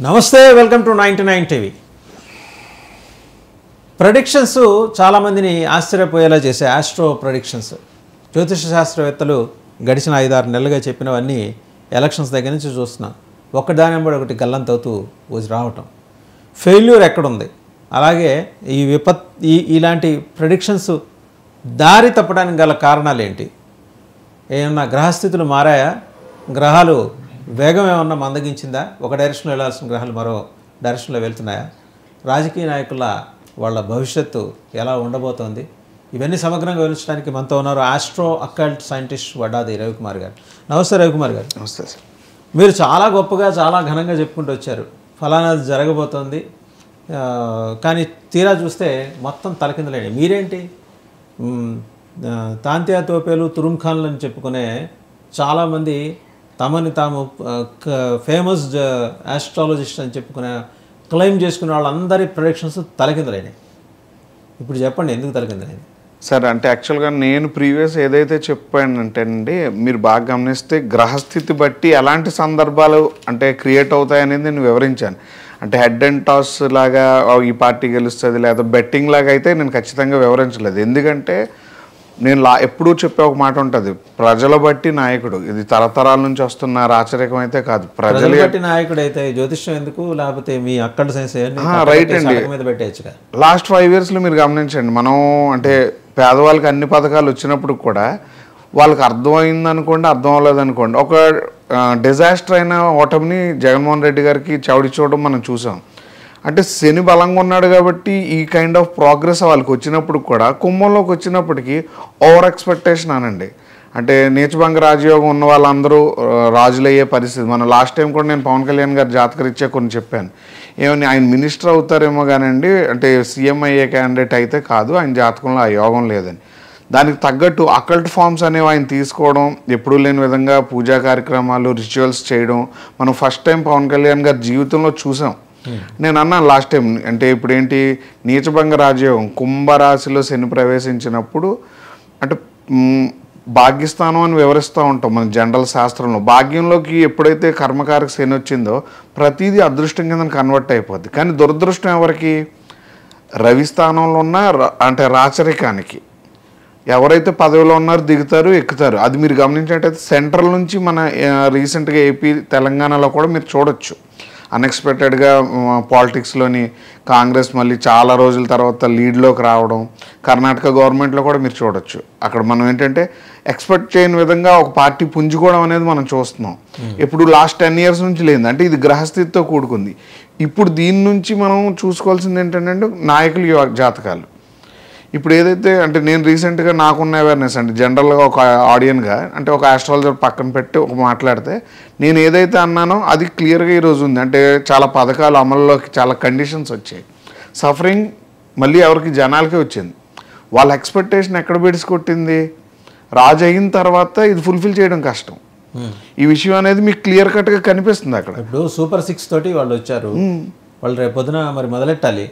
నమస్తే, welcome to 99 TV. Predictions చాలామందిని ఆశ్చర్యపోయేలా చేసే ఆస్ట్రో ప్రెడిక్షన్స్, జ్యోతిష శాస్త్రవేత్తలు గడిచిన 5-6 నెలలుగా చెప్పినవన్నీ ఎలక్షన్స్ దగ్గర నుంచి చూస్తున్నాం. ఒకదాని వెంబడి ఒకటి గల్లంతవుతూ రావటం. ఫెయిల్యూర్ ఎక్కడుంది? అలాగే ఇలాంటి ప్రెడిక్షన్స్ దారి తప్పడానికి గల కారణాలు ఏంటి? ఏమన్నా గ్రహస్థితులు మారాయా? గ్రహాలు వేగం ఏమన్నా మందగించిందా? ఒక డైరెక్షన్లో వెళ్ళాల్సిన గ్రహాలు మరో డైరెక్షన్లో వెళ్తున్నాయా? రాజకీయ నాయకుల వాళ్ళ భవిష్యత్తు ఎలా ఉండబోతోంది? ఇవన్నీ సమగ్రంగా వివరించడానికి మనతో ఉన్నారు astro occult scientist Vaddadi Ravikumar garu. నమస్తే రవికుమార్ గారు. నమస్తే సార్. మీరు చాలా గొప్పగా చాలా ఘనంగా చెప్పుకుంటూ వచ్చారు, ఫలానాది జరగబోతోంది, కానీ తీరా చూస్తే మొత్తం తలకిందలేండి. మీరేంటి తాంతియా తోపేలు తురుంఖాన్లు అని చెప్పుకునే చాలామంది తమని తాము ఫేమస్ ఆస్ట్రాలజిస్ట్ అని చెప్పుకునే క్లెయిమ్ చేసుకునే వాళ్ళందరి ప్రొడిక్షన్స్ తలకిందలేని. ఇప్పుడు చెప్పండి, ఎందుకు తలకిందలేని? సార్, అంటే యాక్చువల్గా నేను ప్రీవియస్ ఏదైతే చెప్పానంటే అండి, మీరు బాగా గమనిస్తే గ్రహస్థితి బట్టి ఎలాంటి సందర్భాలు అంటే క్రియేట్ అవుతాయనేది నేను వివరించాను. అంటే హెడ్ అండ్ టాస్ లాగా ఈ పార్టీ గెలుస్తుంది లేదా బెట్టింగ్ లాగా అయితే నేను ఖచ్చితంగా వివరించలేదు. ఎందుకంటే నేను ఎప్పుడూ చెప్పే ఒక మాట ఉంటుంది, ప్రజల బట్టి నాయకుడు. ఇది తరతరాల నుంచి వస్తున్న రాచరికం అయితే కాదు. ప్రజల బట్టి నాయకుడు అయితే జ్యోతిష్యం ఎందుకు? లేకపోతే మీ అక్కడ సైన్స్ రైట్ అండి. మీద పెట్టేయచ్చుగా. లాస్ట్ 5 yearsలో మీరు గమనించండి, మనం అంటే పేదవాళ్ళకి అన్ని పథకాలు వచ్చినప్పుడు కూడా వాళ్ళకి అర్థమైంది అనుకోండి, అర్థం అవ్వలేదు అనుకోండి, ఒక డిజాస్టర్ అయిన ఓటమిని జగన్మోహన్ రెడ్డి గారికి చవిడి చూడడం మనం చూసాం. అంటే శని బలంగా ఉన్నాడు కాబట్టి ఈ కైండ్ ఆఫ్ ప్రోగ్రెస్ వాళ్ళకి వచ్చినప్పుడు కూడా కుంభంలోకి వచ్చినప్పటికీ ఓవర్ ఎక్స్పెక్టేషన్ అనండి. అంటే నీచభంగ రాజయోగం ఉన్న వాళ్ళందరూ రాజులయ్యే పరిస్థితి. మన లాస్ట్ టైం కూడా నేను పవన్ కళ్యాణ్ గారు జాతకరీత్యా కొన్ని చెప్పాను. ఏమని ఆయన మినిస్టర్ అవుతారేమో కానండి, అంటే సీఎం అయ్యే క్యాండిడేట్ అయితే కాదు, ఆయన జాతకంలో ఆ యోగం లేదని. దానికి తగ్గట్టు అకల్ట్ ఫార్మ్స్ అనేవి ఆయన తీసుకోవడం, ఎప్పుడూ లేని విధంగా పూజా కార్యక్రమాలు రిచువల్స్ చేయడం మనం ఫస్ట్ టైం పవన్ కళ్యాణ్ గారి జీవితంలో చూసాం. నేను అన్నాను లాస్ట్ టైం, అంటే ఇప్పుడు ఏంటి నీచభంగ రాజయోగం కుంభరాశిలో శని ప్రవేశించినప్పుడు అంటే భాగ్యస్థానం అని వివరిస్తూ ఉంటాం మన జనరల్ శాస్త్రంలో. భాగ్యంలోకి ఎప్పుడైతే కర్మకారక శని వచ్చిందో ప్రతిదీ అదృష్టం కింద కన్వర్ట్ అయిపోద్ది. కానీ దురదృష్టం ఎవరికి? రవి స్థానంలో ఉన్న అంటే రాచరికానికి ఎవరైతే పదవిలో ఉన్నారో దిగుతారు, ఎక్కుతారు. అది మీరు గమనించినట్టయితే సెంట్రల్ నుంచి మన రీసెంట్గా ఏపీ తెలంగాణలో కూడా మీరు చూడొచ్చు. అన్ఎక్స్పెక్టెడ్గా పాలిటిక్స్లోని కాంగ్రెస్ మళ్ళీ చాలా రోజుల తర్వాత లీడ్లోకి రావడం, కర్ణాటక గవర్నమెంట్లో కూడా మీరు చూడొచ్చు. అక్కడ మనం ఏంటంటే ఎక్స్పెక్ట్ చేయని విధంగా ఒక పార్టీ పుంజుకోవడం అనేది మనం చూస్తున్నాం. ఇప్పుడు లాస్ట్ 10 years నుంచి లేదు. అంటే ఇది గ్రహస్థితితో కూడుకుంది. ఇప్పుడు దీని నుంచి మనం చూసుకోవాల్సింది ఏంటంటే నాయకుల జాతకాలు. ఇప్పుడు ఏదైతే అంటే నేను రీసెంట్గా నాకున్న అవేర్నెస్ అంటే జనరల్గా ఒక ఆడియన్గా అంటే ఒక ఆస్ట్రాలజర్ పక్కన పెట్టి ఒక మాట్లాడితే నేను ఏదైతే అన్నానో అది క్లియర్గా ఈరోజు ఉంది. అంటే చాలా పథకాలు అమల్లోకి చాలా కండిషన్స్ వచ్చాయి. సఫరింగ్ మళ్ళీ ఎవరికి జనాలకే వచ్చింది. వాళ్ళ ఎక్స్పెక్టేషన్ ఎక్కడ బెడిసికొట్టింది? రాజు అయిన తర్వాత ఇది ఫుల్ఫిల్ చేయడం కష్టం. ఈ విషయం అనేది మీకు క్లియర్ కట్గా కనిపిస్తుంది. అక్కడ ఇప్పుడు సూపర్ 6 తోటి వాళ్ళు వచ్చారు, వాళ్ళు రేపు పొద్దున మరి మొదలెట్టాలి.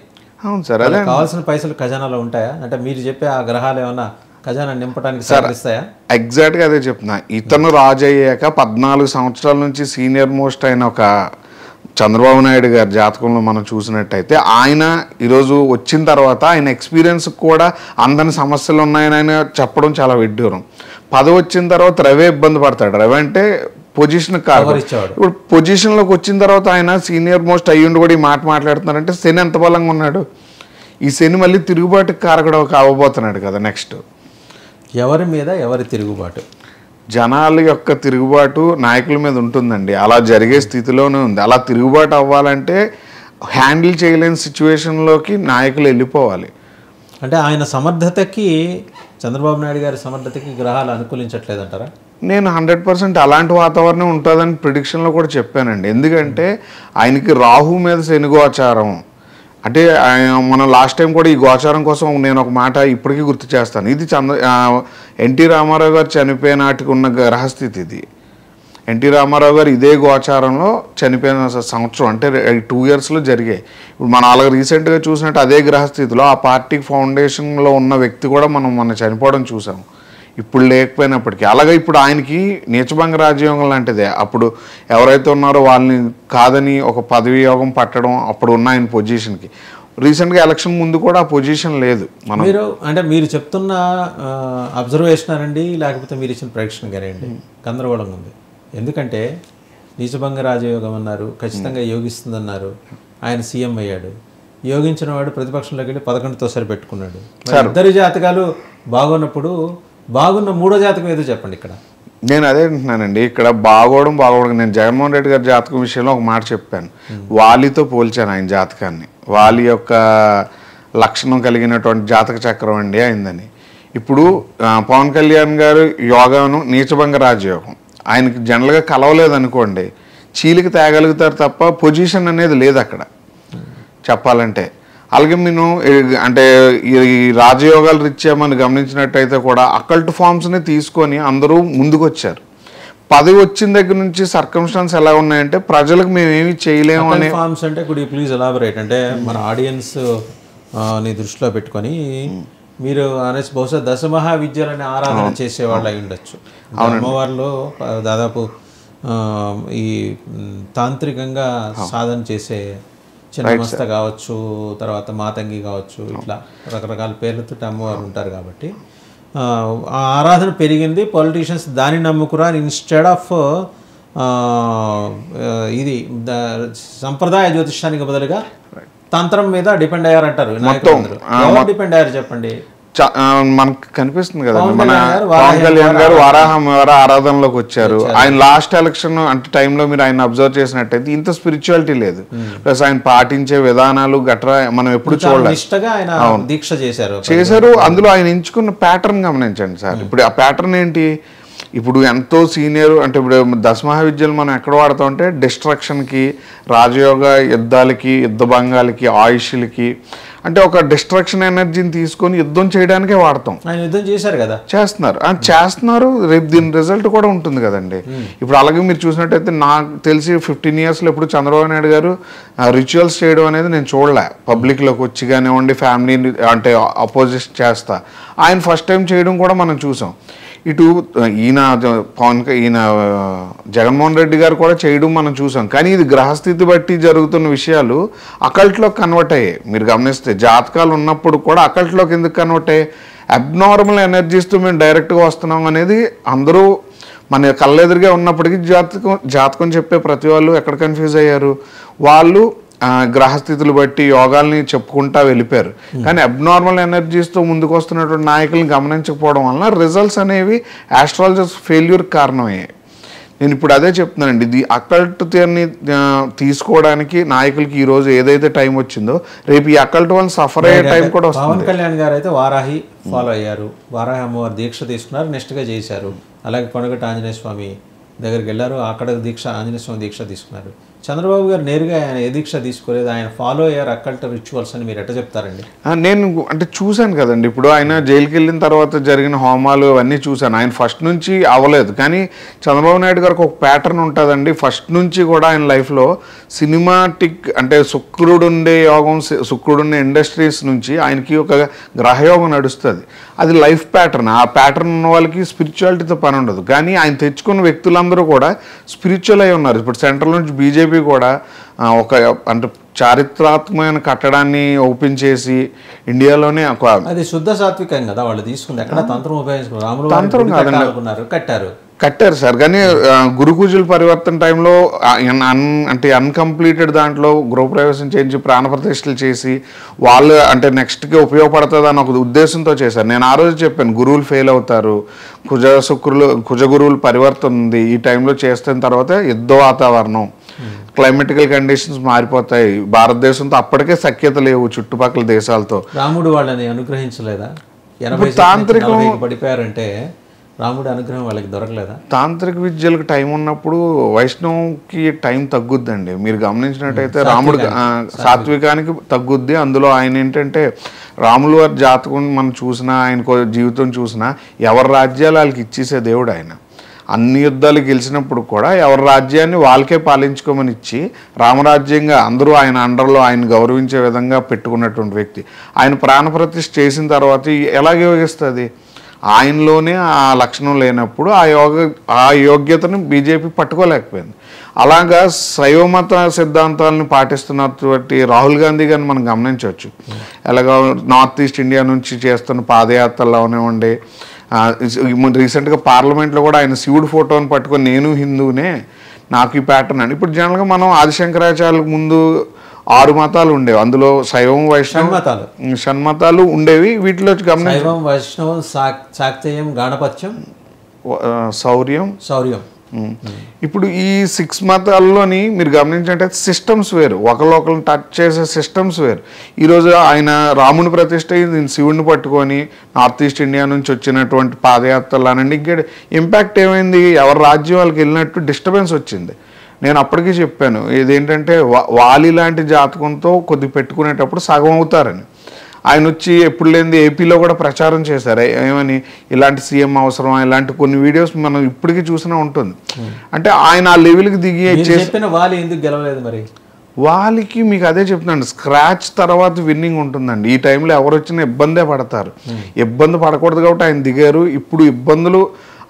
అవును సార్, అదే కావాల్సిన పైసలు ఖజానాలో ఉంటాయా? అంటే మీరు చెప్పే ఆ గ్రహాలు ఏమన్నా ఖజానా నింపడానికి సహకరిస్తాయా? ఎగ్జాక్ట్గా అదే చెప్తున్నా. ఇతను రాజు అయ్యాక 14 సంవత్సరాల నుంచి సీనియర్ మోస్ట్ అయిన ఒక చంద్రబాబు నాయుడు గారి జాతకంలో మనం చూసినట్టయితే ఆయన ఈరోజు వచ్చిన తర్వాత ఆయన ఎక్స్పీరియన్స్ కూడా అందని సమస్యలు ఉన్నాయని ఆయన చెప్పడం చాలా విడ్డూరం. పదవి వచ్చిన తర్వాత రవే ఇబ్బంది పడతాడు. రవి అంటే పొజిషన్ కాదు. ఇప్పుడు పొజిషన్లోకి వచ్చిన తర్వాత ఆయన సీనియర్ మోస్ట్ అయ్యుండి కూడా ఈ మాట మాట్లాడుతున్నారంటే శని ఎంత బలంగా ఉన్నాడు. ఈ శని మళ్ళీ తిరుగుబాటుకి కారకుడు కాబోతున్నాడు కదా. నెక్స్ట్ ఎవరి మీద ఎవరి తిరుగుబాటు? జనాల యొక్క తిరుగుబాటు నాయకుల మీద ఉంటుందండి. అలా జరిగే స్థితిలోనే ఉంది. అలా తిరుగుబాటు అవ్వాలంటే హ్యాండిల్ చేయలేని సిచ్యువేషన్లోకి నాయకులు వెళ్ళిపోవాలి. అంటే ఆయన సమర్థతకి, చంద్రబాబు నాయుడు గారి సమర్థతకి గ్రహాలు అనుకూలించట్లేదంటారా? నేను 100% అలాంటి వాతావరణం ఉంటుందని ప్రిడిక్షన్లో కూడా చెప్పానండి. ఎందుకంటే ఆయనకి రాహు మీద శని గోచారం. అంటే మనం లాస్ట్ టైం కూడా ఈ గోచారం కోసం నేను ఒక మాట ఇప్పటికీ గుర్తు చేస్తాను. ఇది ఎన్టీ రామారావు గారు చనిపోయిన నాటికి ఉన్న గ్రహస్థితి ఇది. ఎన్టీ రామారావు గారు ఇదే గోచారంలో చనిపోయిన సంవత్సరం అంటే 2 yearsలో జరిగాయి. ఇప్పుడు మనం అలాగే రీసెంట్గా చూసినట్టు అదే గ్రహస్థితిలో ఆ పార్టీ ఫౌండేషన్లో ఉన్న వ్యక్తి కూడా మనం చనిపోవడం చూసాం. ఇప్పుడు లేకపోయినప్పటికీ. అలాగే ఇప్పుడు ఆయనకి నీచభంగ రాజయోగం లాంటిదే. అప్పుడు ఎవరైతే ఉన్నారో వాళ్ళని కాదని ఒక పదవి యోగం పట్టడం అప్పుడు ఉన్న ఆయన పొజిషన్కి. రీసెంట్గా ఎలక్షన్ ముందు కూడా ఆ పొజిషన్ లేదు. మీరు చెప్తున్న అబ్జర్వేషన్ అనండి, లేకపోతే మీరు ఇచ్చిన ప్రేక్షణ గారండి, గందరగోళంగా ఉంది. ఎందుకంటే నీచభంగ రాజయోగం అన్నారు, ఖచ్చితంగా యోగిస్తుందన్నారు, ఆయన సీఎం అయ్యాడు. యోగించిన వాడు ప్రతిపక్షంలోకి వెళ్ళి 11తో సరిపెట్టుకున్నాడు. ఇద్దరి జాతకాలు బాగున్నప్పుడు బాగున్న మూడో జాతకం ఏదో చెప్పండి ఇక్కడ. నేను అదే అంటున్నానండి, ఇక్కడ బాగోవడం నేను జగన్మోహన్ రెడ్డి గారి జాతకం విషయంలో ఒక మాట చెప్పాను. వాలితో పోల్చాను ఆయన జాతకాన్ని. వాలి యొక్క లక్షణం కలిగినటువంటి జాతక చక్రం అండి అయిందని. ఇప్పుడు పవన్ కళ్యాణ్ గారు యోగాను నీచభంగ రాజయోగం ఆయనకి జనరల్గా కలవలేదనుకోండి, చీలికి తేగలుగుతారు తప్ప పొజిషన్ అనేది లేదు అక్కడ చెప్పాలంటే. అలాగే నేను అంటే ఈ రాజయోగాలు రీత్యా మనం గమనించినట్టయితే కూడా అకల్ట్ ఫామ్స్ని తీసుకొని అందరూ ముందుకు వచ్చారు. పదవి వచ్చిన దగ్గర నుంచి సర్కమ్స్టాన్స్ ఎలా ఉన్నాయంటే ప్రజలకు మేము ఏమి చేయలేము అనే ఫార్మ్స్ అంటే కుడ్ యూ ప్లీజ్ ఎలాబరేట్ అంటే మన ఆడియన్స్ ని దృష్టిలో పెట్టుకొని మీరు అనేసి బహుశా దశమహావిద్యలని ఆరాధన చేసేవాళ్ళు అయి ఉండొచ్చు. అమ్మవారిలో దాదాపు ఈ తాంత్రికంగా సాధన చేసే చిన్నమస్త కావచ్చు, తర్వాత మాతంగి కావచ్చు, ఇట్లా రకరకాల పేర్లతో అమ్మవారు ఉంటారు. కాబట్టి ఆ ఆరాధన పెరిగింది. పొలిటీషియన్స్ దాన్ని నమ్ముకురా ఇన్స్టెడ్ ఆఫ్ ఇది సంప్రదాయ జ్యోతిష్యానికి బదులుగా తంత్రం మీద డిపెండ్ అయ్యారంటారు. డిపెండ్ అయ్యారు చెప్పండి. మనకు కనిపిస్తుంది కదండి, మన పవన్ కళ్యాణ్ గారు వారాహ ఆరాధనలోకి వచ్చారు. ఆయన లాస్ట్ ఎలక్షన్ అంటే టైంలో మీరు ఆయన అబ్జర్వ్ చేసినట్టయితే ఇంత స్పిరిచువాలిటీ లేదు. ప్లస్ ఆయన పాటించే విధానాలు గట్రా మనం ఎప్పుడు చూడలేదు. దీక్ష చేశారు. అందులో ఆయన ఎంచుకున్న ప్యాటర్న్ గమనించండి సార్. ఇప్పుడు ఆ ప్యాటర్న్ ఏంటి? ఇప్పుడు ఎంతో సీనియర్ అంటే ఇప్పుడు దశమహావిద్యలు మనం ఎక్కడ వాడతాం అంటే డిస్ట్రక్షన్కి, రాజయోగ యుద్ధాలకి, యుద్ధ భంగాలకి, ఆయుష్లకి, అంటే ఒక డిస్ట్రక్షన్ ఎనర్జీని తీసుకొని యుద్ధం చేయడానికే వాడతాం. ఆయన యుద్ధం చేశారు కదా, చేస్తున్నారు. రేపు దీని రిజల్ట్ కూడా ఉంటుంది కదండి. ఇప్పుడు అలాగే మీరు చూసినట్టయితే నాకు తెలిసి 15 yearsలో ఇప్పుడు చంద్రబాబు నాయుడు గారు రిచువల్స్ చేయడం అనేది నేను చూడలే. పబ్లిక్లోకి వచ్చి కానివ్వండి, ఫ్యామిలీని అంటే అపోజిట్ చేస్తా ఆయన ఫస్ట్ టైం చేయడం కూడా మనం చూసాం. ఇటు ఈయన జగన్మోహన్ రెడ్డి గారు కూడా చేయడం మనం చూసాం. కానీ ఇది గ్రహస్థితి బట్టి జరుగుతున్న విషయాలు అకల్ట్లోకి కన్వర్ట్ అయ్యాయి. మీరు గమనిస్తే జాతకాలు ఉన్నప్పుడు కూడా అకల్ట్లోకి ఎందుకు కన్వర్ట్ అయ్యాయి? అబ్నార్మల్ ఎనర్జీస్తో మేము డైరెక్ట్గా వస్తున్నాం అనేది అందరూ మన కళ్ళెదురుగా ఉన్నప్పటికీ జాతకం చెప్పే ప్రతి వాళ్ళు ఎక్కడ కన్ఫ్యూజ్ అయ్యారు? వాళ్ళు గ్రహస్థితులు బట్టి యోగాల్ని చెప్పుకుంటా వెళ్ళిపోయారు. కానీ అబ్నార్మల్ ఎనర్జీస్తో ముందుకు వస్తున్నటువంటి నాయకులను గమనించకపోవడం వలన రిజల్ట్స్ అనేవి ఆస్ట్రాలజర్స్ ఫెయిల్యూర్ కారణమయ్యాయి. నేను ఇప్పుడు అదే చెప్తున్నానండి, ఇది అకల్ట్ థియరీని తీసుకోవడానికి నాయకులకి ఈరోజు ఏదైతే టైం వచ్చిందో రేపు ఈ అకల్ట్ వల్ల సఫర్ అయ్యే టైం కూడా వస్తుంది. పవన్ కళ్యాణ్ గారు అయితే వారాహి ఫాలో అయ్యారు, వారాహి అమ్మవారు దీక్ష తీసుకున్నారు, నెక్స్ట్గా చేశారు. అలాగే కొనగట్ట ఆంజనేయ స్వామి దగ్గరికి వెళ్ళారు, అక్కడ ఆంజనేయ స్వామి దీక్ష తీసుకున్నారు. చంద్రబాబు గారు నేరుగా ఆయన ఏ దీక్ష తీసుకోలేదు, ఆయన ఫాలో అయ్యారు అకల్ట్ రిచువల్స్ అని మీరు ఎట్లా చెప్తారండి? నేను అంటే చూశాను కదండి. ఇప్పుడు ఆయన జైలుకి వెళ్ళిన తర్వాత జరిగిన హోమాలు అవన్నీ చూశాను. ఆయన ఫస్ట్ నుంచి అవ్వలేదు. కానీ చంద్రబాబు నాయుడు గారికి ఒక ప్యాటర్న్ ఉంటుందండి. ఫస్ట్ నుంచి కూడా ఆయన లైఫ్లో సినిమాటిక్ అంటే శుక్రుడుండే యోగం, శుక్రుడుండే ఇండస్ట్రీస్ నుంచి ఆయనకి ఒక గ్రహయోగం నడుస్తుంది. అది లైఫ్ ప్యాటర్న్. ఆ ప్యాటర్న్ ఉన్న వాళ్ళకి స్పిరిచువాలిటీతో పని ఉండదు. కానీ ఆయన తెచ్చుకున్న వ్యక్తులందరూ కూడా స్పిరిచువల్ అయి ఉన్నారు. ఇప్పుడు సెంట్రల్ నుంచి బీజేపీ కూడా ఒక అంటే చారిత్రాత్మకమైన కట్టడాన్ని ఓపెన్ చేసి ఇండియాలోనే అది శుద్ధ సాత్వికం కదా వాళ్ళు తీసుకుంది. ఎక్కడ తంత్రం ఉపయోగించుకున్నారు, తంత్రం కట్టారు సార్. కానీ గురుకుజుల పరివర్తన టైంలో అంటే అన్కంప్లీటెడ్ దాంట్లో గృహప్రవేశం చేయించి ప్రాణప్రతిష్ఠలు చేసి వాళ్ళు అంటే నెక్స్ట్కి ఉపయోగపడుతుంది అని ఒక ఉద్దేశంతో చేశారు. నేను ఆ రోజు చెప్పాను గురువులు ఫెయిల్ అవుతారు, కుజ గురువులు పరివర్తన ఉంది, ఈ టైంలో చేస్తున్న తర్వాత యుద్ధ వాతావరణం, క్లైమేటికల్ కండిషన్స్ మారిపోతాయి, భారతదేశంతో అప్పటికే సఖ్యత లేవు చుట్టుపక్కల దేశాలతో. రాముడు వాళ్ళని అనుగ్రహించలేదా? తాంత్రికం పడిపోయారంటే రాముడి అనుగ్రహం వాళ్ళకి దొరకలేదా? తాంత్రిక విద్యలకు టైం ఉన్నప్పుడు వైష్ణవుకి టైం తగ్గుద్దండి. మీరు గమనించినట్టయితే రాముడు సాత్వికానికి తగ్గుద్ది. అందులో ఆయన ఏంటంటే రాములు వారి జాతకం మనం చూసినా, ఆయన జీవితం చూసినా ఎవరి రాజ్యాలు వాళ్ళకి ఇచ్చేసే దేవుడు ఆయన. అన్ని యుద్ధాలు గెలిచినప్పుడు కూడా ఎవరి రాజ్యాన్ని వాళ్ళకే పాలించుకోమని ఇచ్చి రామరాజ్యంగా అందరూ ఆయన అండర్లో ఆయన గౌరవించే విధంగా పెట్టుకున్నటువంటి వ్యక్తి. ఆయన ప్రాణప్రతిష్ఠ చేసిన తర్వాత ఎలాగే యోగిస్తుంది? ఆయనలోనే ఆ లక్షణం లేనప్పుడు ఆ యోగ్యతను బీజేపీ పట్టుకోలేకపోయింది. అలాగా శైవమత సిద్ధాంతాలను పాటిస్తున్నటువంటి రాహుల్ గాంధీ గారిని మనం గమనించవచ్చు. ఎలాగో నార్త్ ఈస్ట్ ఇండియా నుంచి చేస్తున్న పాదయాత్రలు అవనివ్వండి, రీసెంట్గా పార్లమెంట్లో కూడా ఆయన శివుడు ఫోటోని పట్టుకొని నేను హిందువునే, నాకు ఈ ప్యాటర్న్ అని. ఇప్పుడు జనరల్గా మనం ఆదిశంకరాచార్యులకు ముందు 6 మతాలు ఉండేవి, అందులో శైవం వైష్ణవం షణ్మతాలు ఉండేవి. వీటిలో శైవం వైష్ణవం శాక్తేయం గాణపత్యం శౌర్యం. ఇప్పుడు ఈ 6 మతాల్లోని మీరు గమనించంటే సిస్టమ్స్ వేరు, ఒకరిని టచ్ చేసే సిస్టమ్స్ వేరు. ఈరోజు ఆయన రాముని ప్రతిష్ట శివుడిని పట్టుకొని నార్త్ ఈస్ట్ ఇండియా నుంచి వచ్చినటువంటి పాదయాత్రలు అనండి, ఇంకా ఇంపాక్ట్ ఏమైంది, ఎవరి రాజ్యం వాళ్ళకి వెళ్ళినట్టు డిస్టర్బెన్స్ వచ్చింది. నేను అప్పటికీ చెప్పాను, ఇదేంటంటే వాలి లాంటి జాతకంతో కొద్ది పెట్టుకునేటప్పుడు సగం అవుతారని. ఆయన వచ్చి ఎప్పుడు లేనిది ఏపీలో కూడా ప్రచారం చేశారు, ఏమని ఇలాంటి సీఎం అవసరం, ఇలాంటి కొన్ని వీడియోస్ మనం ఇప్పటికీ చూసినా ఉంటుంది. అంటే ఆయన ఆ లెవెల్కి దిగి వాలి ఎందుకు గెలవలేదు మరి? వాళ్ళకి మీకు అదే చెప్తున్నాను, స్క్రాచ్ తర్వాత విన్నింగ్ ఉంటుందండి. ఈ టైంలో ఎవరు వచ్చినా ఇబ్బందే పడతారు, ఇబ్బంది పడకూడదు కాబట్టి ఆయన దిగారు. ఇప్పుడు ఇబ్బందులు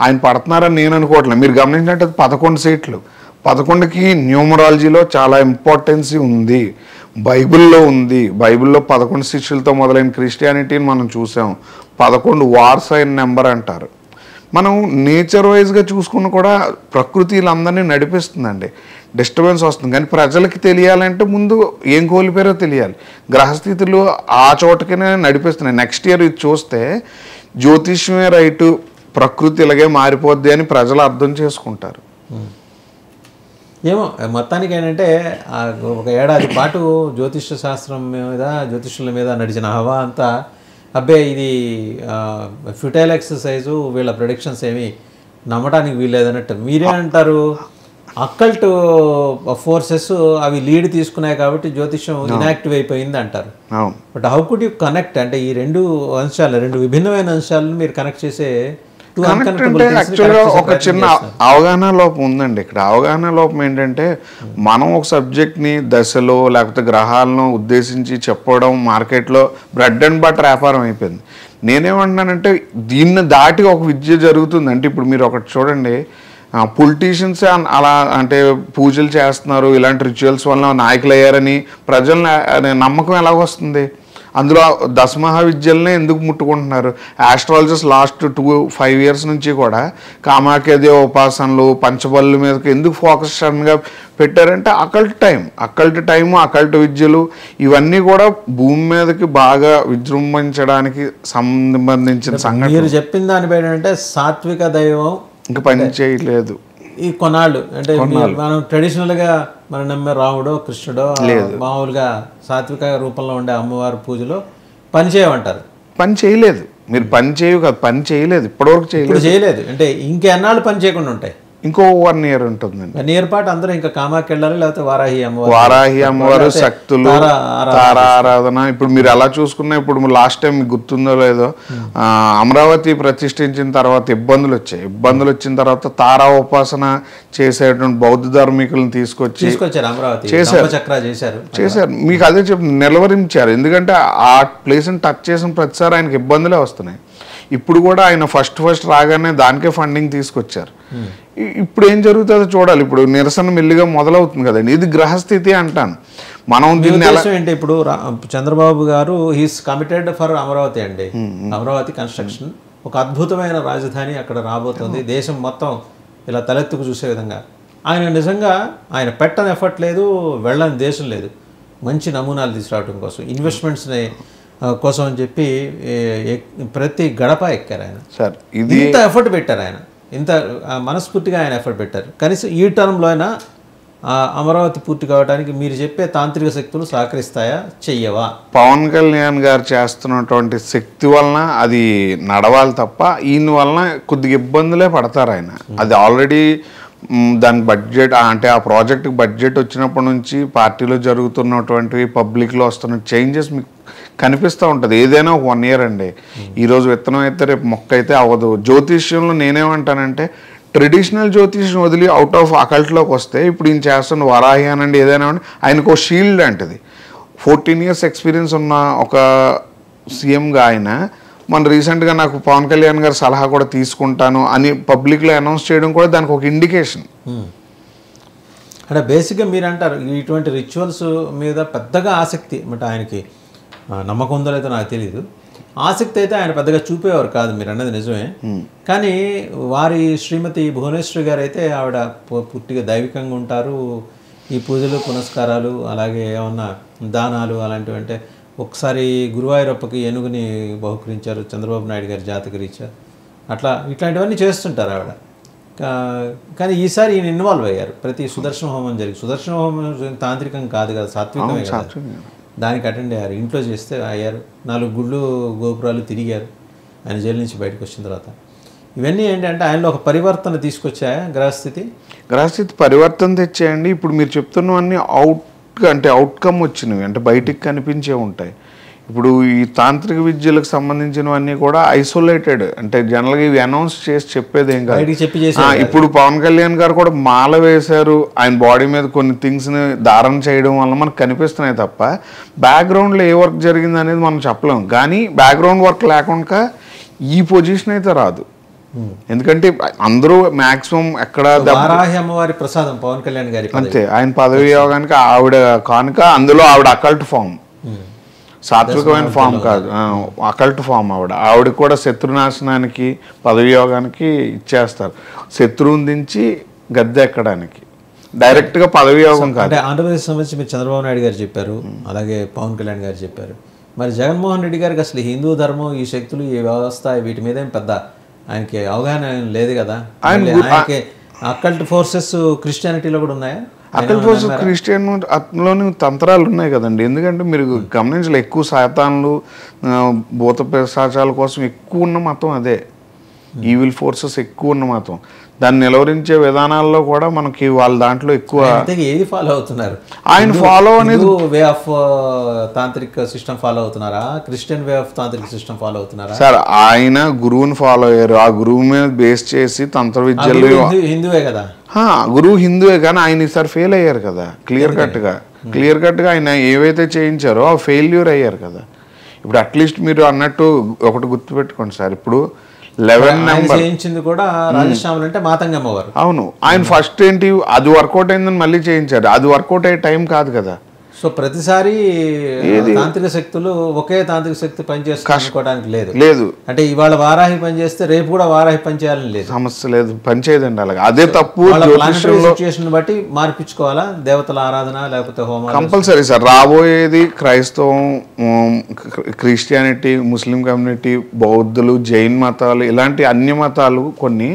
ఆయన పడుతున్నారని నేను అనుకోవట్లేదు. మీరు గమనించినట్టు 11 సీట్లు, 11కి న్యూమరాలజీలో చాలా ఇంపార్టెన్సీ ఉంది, బైబిల్లో ఉంది. బైబిల్లో 11 శిష్యులతో మొదలైన క్రిస్టియానిటీని మనం చూసాం. 11 వార్స్ అయిన నెంబర్ అంటారు. మనం నేచర్ వైజ్గా చూసుకుని కూడా ప్రకృతి వీళ్ళందరినీ నడిపిస్తుందండి. డిస్టర్బెన్స్ వస్తుంది, కానీ ప్రజలకి తెలియాలంటే ముందు ఏం కోల్పోయారో తెలియాలి. గ్రహస్థితులు ఆ చోటకనే నడిపిస్తున్నాయి. నెక్స్ట్ ఇయర్ ఇది చూస్తే జ్యోతిష్యమే రైటు, ప్రకృతి ఇలాగే మారిపోద్ది అని ప్రజలు అర్థం చేసుకుంటారు. ఏమో మొత్తానికి ఏంటంటే ఒక ఏడాది పాటు జ్యోతిష్య శాస్త్రం మీద, జ్యోతిష్యుల మీద నడిచిన హవా అంతా అబ్బే ఇది ఫ్యూటైల్ ఎక్సర్సైజు, వీళ్ళ ప్రొడిక్షన్స్ ఏమి నమ్మటానికి వీల్లేదన్నట్టు. మీరే అంటారు అక్కల్ట్ ఫోర్సెస్ అవి లీడ్ తీసుకున్నాయి కాబట్టి జ్యోతిష్యం ఇన్యాక్టివ్ అయిపోయింది అంటారు. But how could you connect, అంటే ఈ రెండు విభిన్నమైన అంశాలను మీరు కనెక్ట్ చేసే కనెక్ట్ అంటే యాక్చువల్గా ఒక చిన్న అవగాహన లోపం ఉందండి. ఇక్కడ అవగాహన లోపం ఏంటంటే మనం ఒక సబ్జెక్ట్ని దశలో లేకపోతే గ్రహాలను ఉద్దేశించి చెప్పడం మార్కెట్లో బ్రెడ్ అండ్ బటర్ వ్యాపారం అయిపోయింది. నేనేమంటున్నానంటే దీన్ని దాటి ఒక విద్య జరుగుతుంది. అంటే ఇప్పుడు మీరు ఒకటి చూడండి, పొలిటీషియన్స్ అలా అంటే పూజలు చేస్తున్నారు, ఇలాంటి రిచువల్స్ వల్ల నాయకులు అయ్యారని ప్రజల నమ్మకం ఎలాగొస్తుంది? అందులో దశమహావిద్యలనే ఎందుకు ముట్టుకుంటున్నారు? ఆస్ట్రాలజిస్ట్ లాస్ట్ 5 years నుంచి కూడా కామాఖ్యదే ఉపాసనలు, పంచబళ్ళు మీదకి ఎందుకు ఫోకస్ సడన్గా పెట్టారంటే అకల్ట్ టైము అకల్ట్ విద్యలు ఇవన్నీ కూడా భూమి మీదకి బాగా విజృంభించడానికి సంబంధించిన సంఘటన. మీరు చెప్పిన దాని పేరు అంటే సాత్విక దైవం ఇంకా పని చేయలేదు ఈ కొన్నాళ్ళు. అంటే మనం ట్రెడిషనల్గా మనం నమ్మే రాముడో కృష్ణుడో మామూలుగా సాత్విక రూపంలో ఉండే అమ్మవారి పూజలో పని చేయమంటారు. పని చేయలేదు, మీరు పని చేయవు కదా, పని చేయలేదు, ఇప్పటివరకు చేయలేదు. అంటే ఇంకెన్నాళ్ళు పని చేయకుండా ఉంటాయి? ఇంకో 1 year ఉంటుందండి. 1 year పాటు అందరూ ఇంకా కామాఖ్య వెళ్ళాలి, లేకపోతే వారాహి అమ్మవారు శక్తులు, తారా ఆరాధన. ఇప్పుడు మీరు ఎలా చూసుకున్నా, ఇప్పుడు లాస్ట్ టైం మీకు గుర్తుందో లేదో, అమరావతి ప్రతిష్ఠించిన తర్వాత ఇబ్బందులు వచ్చిన తర్వాత తారా ఉపాసన చేసేటువంటి బౌద్ధ ధార్మికులను తీసుకొచ్చారు, అమరావతి చేశారు. మీకు అదే చెప్తుంది, నిలవరించారు. ఎందుకంటే ఆ ప్లేస్ని టచ్ చేసిన ప్రతిసారి ఆయనకి ఇబ్బందులే వస్తున్నాయి. ఇప్పుడు కూడా ఆయన ఫస్ట్ రాగానే దానికే ఫండింగ్ తీసుకొచ్చారు. ఇప్పుడు ఏం జరుగుతుందో చూడాలి. ఇప్పుడు నిరసన మెల్లిగా మొదలవుతుంది కదండి, ఇది గ్రహస్థితి అంటాను. మనం దీన్ని ఏంటి, ఇప్పుడు చంద్రబాబు గారు హీస్ కమిటెడ్ ఫర్ అమరావతి అండి. అమరావతి కన్స్ట్రక్షన్ ఒక అద్భుతమైన రాజధాని అక్కడ రాబోతుంది, దేశం మొత్తం ఇలా తలెత్తుకు చూసే విధంగా. ఆయన నిజంగా ఆయన పెట్టని ఎఫర్ట్ లేదు, వెళ్ళని దేశం లేదు మంచి నమూనాలు తీసుకురావడం కోసం, ఇన్వెస్ట్మెంట్స్ని కోసం అని చెప్పి ప్రతి గడప ఎక్కారు ఆయన. ఇంత ఎఫర్ట్ పెట్టారు ఆయన, ఇంత మనస్ఫూర్తిగా ఆయన ఎఫర్ట్ పెట్టారు. కనీసం ఈ టర్మ్లో అయినా అమరావతి పూర్తి కావడానికి మీరు చెప్పే తాంత్రిక శక్తులు సహకరిస్తాయా, చెయ్యవా? పవన్ కళ్యాణ్ గారు చేస్తున్నటువంటి శక్తి వలన అది నడవాలి తప్ప ఈయన వలన కొద్దిగా ఇబ్బందులే పడతారు ఆయన. అది ఆల్రెడీ దాని బడ్జెట్ అంటే ఆ ప్రాజెక్ట్కి బడ్జెట్ వచ్చినప్పటి నుంచి పార్టీలో జరుగుతున్నటువంటి పబ్లిక్లో వస్తున్న చేంజెస్ మీకు కనిపిస్తూ ఉంటుంది. ఏదైనా ఒక 1 year అండి. ఈరోజు విత్తనం అయితే రేపు మొక్క అయితే అవ్వదు. జ్యోతిష్యంలో నేనేమంటానంటే ట్రెడిషనల్ జ్యోతిష్యం వదిలి అవుట్ ఆఫ్ అకల్ట్లోకి వస్తే ఇప్పుడు ఈయన చేస్తున్న వరాహి అనండి ఏదైనా ఆయనకు ఒక షీల్డ్ అంటది. 14 years ఎక్స్పీరియన్స్ ఉన్న ఒక సీఎంగా ఆయన మన రీసెంట్గా నాకు పవన్ కళ్యాణ్ గారు సలహా కూడా తీసుకుంటాను అని పబ్లిక్లో అనౌన్స్ చేయడం కూడా దానికి ఒక ఇండికేషన్. అంటే బేసిక్గా మీరు అంటారు ఇటువంటి రిచువల్స్ మీద పెద్దగా ఆసక్తి అంటే ఆయనకి నమ్మకం ఉందో లేదో నాకు తెలియదు, ఆసక్తి అయితే ఆయన పెద్దగా చూపేవారు కాదు, మీరు అన్నది నిజమే. కానీ వారి శ్రీమతి భువనేశ్వరి గారు అయితే ఆవిడ పూర్తిగా దైవికంగా ఉంటారు. ఈ పూజలు పునస్కారాలు అలాగే ఏమన్నా దానాలు అలాంటివి అంటే ఒకసారి గురువాయూరప్పకి ఏనుగుని బహుకరించారు చంద్రబాబు నాయుడు గారి జాతకరీత్యా, అట్లా ఇట్లాంటివన్నీ చేస్తుంటారు ఆవిడ. కానీ ఈసారి ఈయన ఇన్వాల్వ్ అయ్యారు. ప్రతి సుదర్శన హోమం జరిగి, సుదర్శన హోమం తాంత్రికం కాదు కదా, సాత్వికమే కదా, దానికి అటెండ్ అయ్యారు. ఇంట్లో చేస్తే అయ్యారు, 4 గుళ్ళు గోపురాలు తిరిగారు ఆయన జైలు నుంచి బయటకు వచ్చిన తర్వాత. ఇవన్నీ ఏంటంటే ఆయనలో ఒక పరివర్తన తీసుకొచ్చాయా? గ్రహస్థితి పరివర్తన తెచ్చాయండి. ఇప్పుడు మీరు చెప్తున్నవన్నీ అవుట్కమ్ వచ్చినవి, అంటే బయటికి కనిపించే ఉంటాయి. ఇప్పుడు ఈ తాంత్రిక విద్యలకు సంబంధించినవన్నీ కూడా ఐసోలేటెడ్, అంటే జనరల్గా ఇవి అనౌన్స్ చేసి చెప్పేది ఏం కాదు. ఇప్పుడు పవన్ కళ్యాణ్ గారు కూడా మాల వేశారు, ఆయన బాడీ మీద కొన్ని థింగ్స్ని ధారణ చేయడం వల్ల మనకు కనిపిస్తున్నాయి తప్ప బ్యాక్గ్రౌండ్లో ఏ వర్క్ జరిగింది అనేది మనం చెప్పలేము. కానీ బ్యాక్గ్రౌండ్ వర్క్ లేకుండా ఈ పొజిషన్ అయితే రాదు. ఎందుకంటే అందరూ మాక్సిమం ఎక్కడ అమ్మవారి ప్రసాదం పవన్ కళ్యాణ్ గారి అంతే, ఆయన పదవి యోగానికి ఆవిడ కానుక, అందులో ఆవిడ అకల్ట్ ఫామ్, సాత్వికమైన ఫామ్ కాదు, అకల్ట్ ఫామ్. ఆవిడ కూడా శత్రునాశనానికి పదవి యోగానికి ఇచ్చేస్తారు, శత్రువుని దించి గద్దె ఎక్కడానికి, డైరెక్ట్గా పదవి యోగం కాదు. అంటే ఆంధ్రప్రదేశ్ సంబంధించి మీరు చంద్రబాబు నాయుడు గారు చెప్పారు, అలాగే పవన్ కళ్యాణ్ గారు చెప్పారు. మరి జగన్మోహన్ రెడ్డి గారికి అసలు హిందూ ధర్మం, ఈ శక్తులు, ఈ వ్యవస్థ, వీటి మీద ఏం పెద్ద ఆయనకి అవగాహన లేదు కదా. ఆయనకి అకల్ట్ ఫోర్సెస్ క్రిస్టియానిటీలో కూడా ఉన్నాయా? అకల్ట్ ఫోర్సెస్ క్రిస్టియన్లోని తంత్రాలు ఉన్నాయి కదండి. ఎందుకంటే మీరు గమనించలే, ఎక్కువ శాతాలు భూత పిశాచాల కోసం ఎక్కువ ఉన్న మతం అదే, ఈవిల్ ఫోర్సెస్ ఎక్కువ ఉన్న మతం. దాన్ని నిలవరించే విధానాల్లో కూడా మనకి వాళ్ళ దాంట్లో ఎక్కువ ఏది ఫాలో అవుతున్నారు? ఆయన ఫాలో అనేది way of Tantrik system follow అవుతున్నారా, Christian way of Tantrik system follow అవుతున్నారా? సార్ ఆయన గురువుని ఫాలో అయ్యారు, ఆ గురువు మీద బేస్ చేసి తంత్ర విద్యలు, హిందువే కదా గురువు హిందువే, కానీ ఆయన ఈసారి ఫెయిల్ అయ్యారు కదా. క్లియర్ కట్గా ఆయన ఏవైతే చేయించారో ఆ ఫెయిల్యూర్ అయ్యారు కదా. ఇప్పుడు అట్లీస్ట్ మీరు అన్నట్టు ఒకటి గుర్తుపెట్టుకోండి సార్, ఇప్పుడు 11 నెంబర్ చేయించింది కూడా రాజశ్యామలు అంటే మాతంగమ్మవారు. అవును, ఆయన ఫస్ట్ ఏంటి అది వర్కౌట్ అయిందని మళ్ళీ చేయించారు, అది వర్కౌట్ అయ్యే టైం కాదు కదా. సో ప్రతిసారి తాంత్రిక శక్తులు ఒకే తాంత్రిక శక్తి పనిచేసుకోవడానికి లేదు. అంటే ఇవాళ వారాహి పనిచేస్తే రేపు కూడా వారాహి పనిచేయాలని లేదు, సమస్య లేదు, పనిచేయదండి. అలాగే అదే తప్పు. సిచ్యుయేషన్ బట్టి మార్పించుకోవాలా దేవతల ఆరాధన లేకపోతే హోమం కంపల్సరీ సార్. రాబోయేది క్రైస్తవం, క్రిస్టియానిటీ, ముస్లిం కమ్యూనిటీ, బౌద్ధులు, జైన్ మతాలు, ఇలాంటి అన్య మతాలు కొన్ని